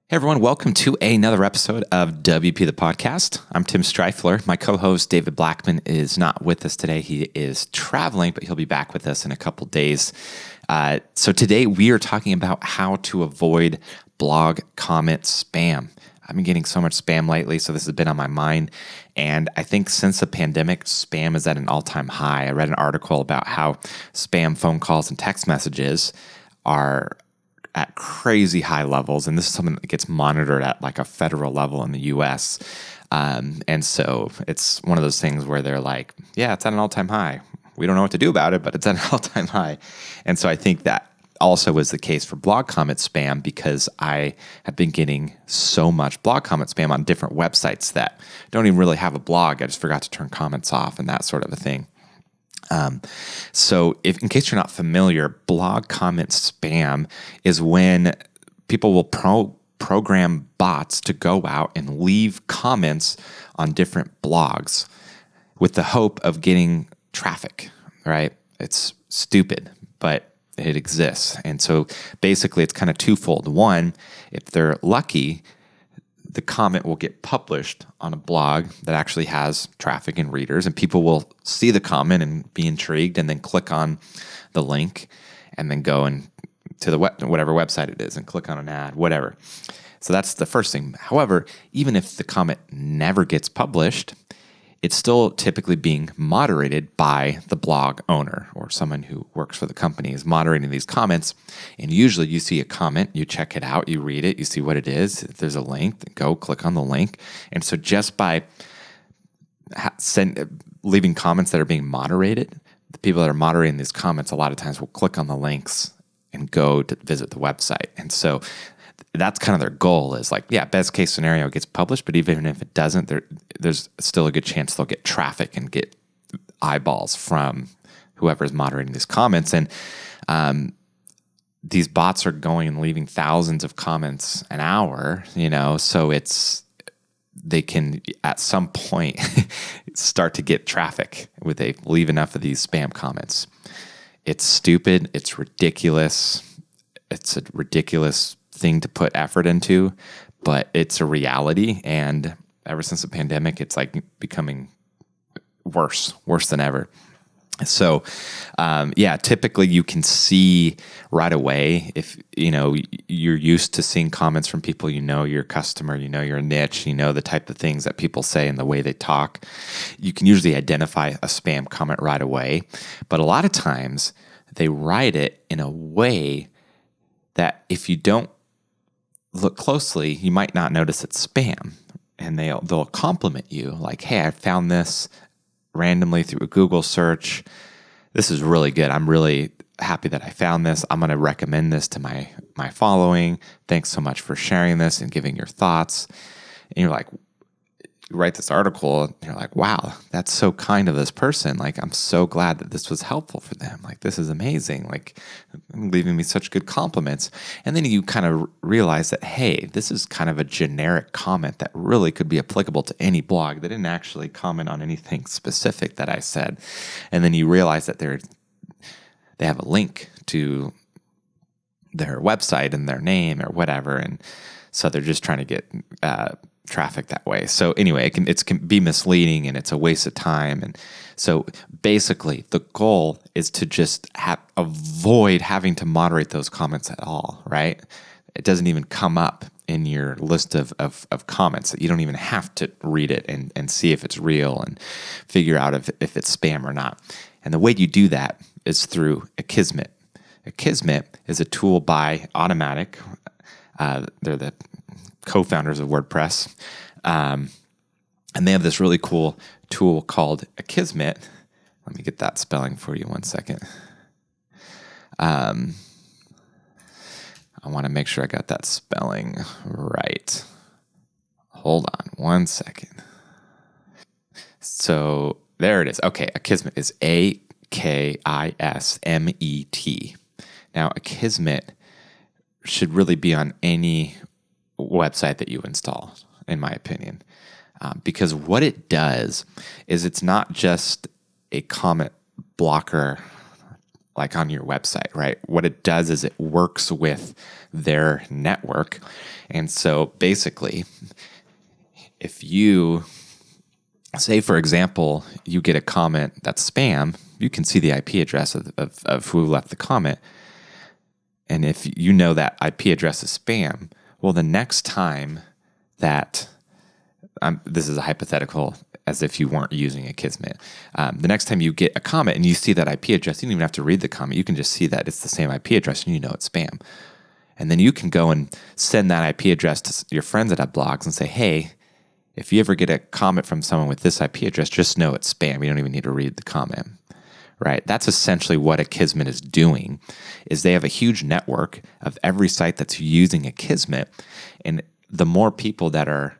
Hey everyone, welcome to another episode of WP the Podcast. I'm Tim Streifler. My co-host David Blackman is not with us today. He is traveling, but he'll be back with us in a couple days. So today we are talking about how to avoid blog comment spam. I've been getting so much spam lately, so this has been on my mind. And I think since the pandemic, spam is at an all-time high. I read an article about how spam phone calls and text messages are at crazy high levels. And this is something that gets monitored at like a federal level in the US. And so it's one of those things where they're like, yeah, it's at an all-time high. We don't know what to do about it, but it's at an all-time high. And so I think that also was the case for blog comment spam because I have been getting so much blog comment spam on different websites that don't even really have a blog. I just forgot to turn comments off and that sort of a thing. So in case you're not familiar, blog comment spam is when people will program bots to go out and leave comments on different blogs with the hope of getting traffic, right? It's stupid, but it exists. And so basically it's kind of twofold. One, if they're lucky, the comment will get published on a blog that actually has traffic and readers, and people will see the comment and be intrigued and then click on the link and then go and to the whatever website it is and click on an ad, whatever. So that's the first thing. However, even if the comment never gets published, it's still typically being moderated by the blog owner or someone who works for the company is moderating these comments. And usually you see a comment, you check it out, you read it, you see what it is. If there's a link, go click on the link. And so just by leaving comments that are being moderated, the people that are moderating these comments a lot of times will click on the links and go to visit the website. And so that's kind of their goal is like, yeah, best case scenario gets published, but even if it doesn't, there's still a good chance they'll get traffic and get eyeballs from whoever is moderating these comments. And these bots are going and leaving thousands of comments an hour, so they can at some point start to get traffic when they leave enough of these spam comments. It's stupid. It's ridiculous. It's a ridiculous thing to put effort into, but it's a reality. And ever since the pandemic, it's like becoming worse than ever. So, typically you can see right away if, you're used to seeing comments from people, your customer, your niche, the type of things that people say and the way they talk. You can usually identify a spam comment right away. But a lot of times they write it in a way that if you don't look closely, you might not notice it's spam, and they'll compliment you like, "Hey, I found this randomly through a Google search. This is really good. I'm really happy that I found this. I'm going to recommend this to my following. Thanks so much for sharing this and giving your thoughts." And you're like, you write this article and you're like, wow, that's so kind of this person. Like, I'm so glad that this was helpful for them. Like, this is amazing. Like, leaving me such good compliments. And then you kind of realize that, hey, this is kind of a generic comment that really could be applicable to any blog. They didn't actually comment on anything specific that I said. And then you realize that they have a link to their website and their name or whatever. And so they're just trying to get traffic that way. So anyway, it can be misleading and it's a waste of time. And so basically the goal is to just avoid having to moderate those comments at all, right? It doesn't even come up in your list of comments. You don't even have to read it and see if it's real and figure out if it's spam or not. And the way you do that is through Akismet. Akismet is a tool by Automatic. They're the co-founders of WordPress. And they have this really cool tool called Akismet. Let me get that spelling for you 1 second. I want to make sure I got that spelling right. Hold on 1 second. So there it is. Okay, Akismet is Akismet. Now, Akismet should really be on any website that you install, in my opinion, because what it does is it's not just a comment blocker like on your website, right? What it does is it works with their network. And so basically, if you say, for example, you get a comment that's spam, you can see the IP address of who left the comment. And if you know that IP address is spam, well, the next time that, this is a hypothetical as if you weren't using Akismet. The next time you get a comment and you see that IP address, you don't even have to read the comment. You can just see that it's the same IP address and you know it's spam. And then you can go and send that IP address to your friends that have blogs and say, hey, if you ever get a comment from someone with this IP address, just know it's spam. You don't even need to read the comment, right? That's essentially what Akismet is doing, is they have a huge network of every site that's using Akismet. And the more people that are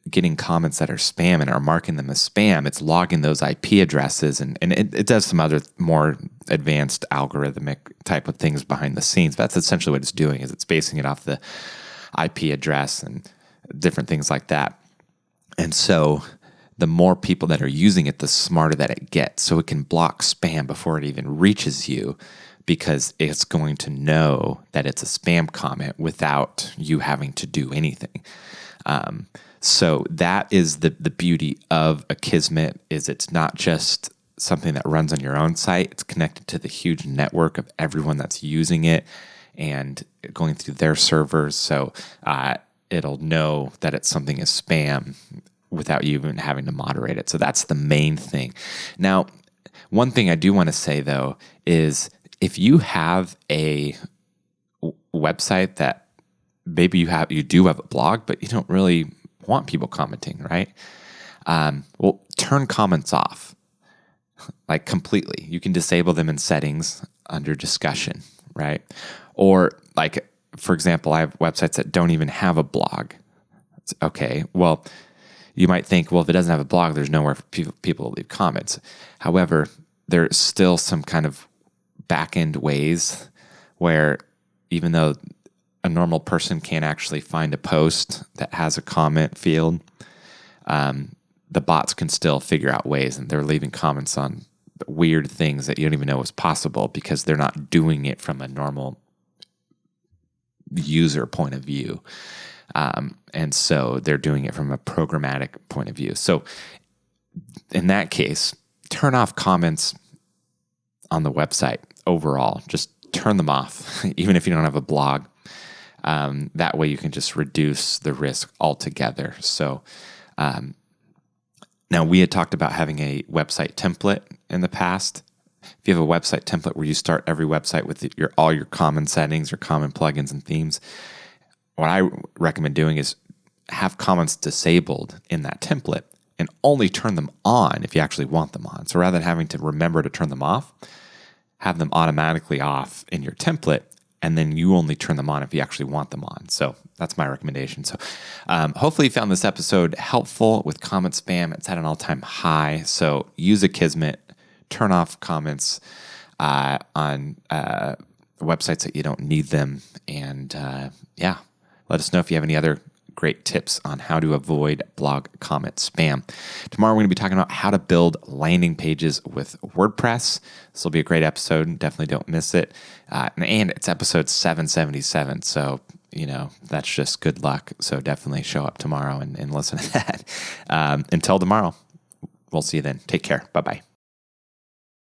getting comments that are spam and are marking them as spam, it's logging those IP addresses, and it does some other more advanced algorithmic type of things behind the scenes. But that's essentially what it's doing, is it's basing it off the IP address and different things like that. And so the more people that are using it, the smarter that it gets. So it can block spam before it even reaches you, because it's going to know that it's a spam comment without you having to do anything. So that is the beauty of Akismet, is it's not just something that runs on your own site. It's connected to the huge network of everyone that's using it and going through their servers. So it'll know that it's something is spam without you even having to moderate it. So that's the main thing. Now, one thing I do want to say, though, is if you have a website that maybe you do have a blog, but you don't really want people commenting, right? Well, turn comments off, like completely. You can disable them in settings under discussion, right? Or like, for example, I have websites that don't even have a blog. Okay, well, you might think, well, if it doesn't have a blog, there's nowhere for people to leave comments. However, there's still some kind of back-end ways where even though a normal person can't actually find a post that has a comment field, the bots can still figure out ways, and they're leaving comments on weird things that you don't even know is possible because they're not doing it from a normal user point of view. And so they're doing it from a programmatic point of view. So in that case, turn off comments on the website overall. Just turn them off, even if you don't have a blog. That way you can just reduce the risk altogether. So now we had talked about having a website template in the past. If you have a website template where you start every website with all your common settings, your common plugins and themes, what I recommend doing is have comments disabled in that template and only turn them on if you actually want them on. So rather than having to remember to turn them off, have them automatically off in your template, and then you only turn them on if you actually want them on. So that's my recommendation. So hopefully you found this episode helpful with comment spam. It's at an all-time high. So use Akismet, turn off comments on websites that you don't need them. And let us know if you have any other great tips on how to avoid blog comment spam. Tomorrow we're going to be talking about how to build landing pages with WordPress. This will be a great episode. Definitely don't miss it. And it's episode 777. So, that's just good luck. So definitely show up tomorrow and listen to that. Until tomorrow, we'll see you then. Take care. Bye-bye.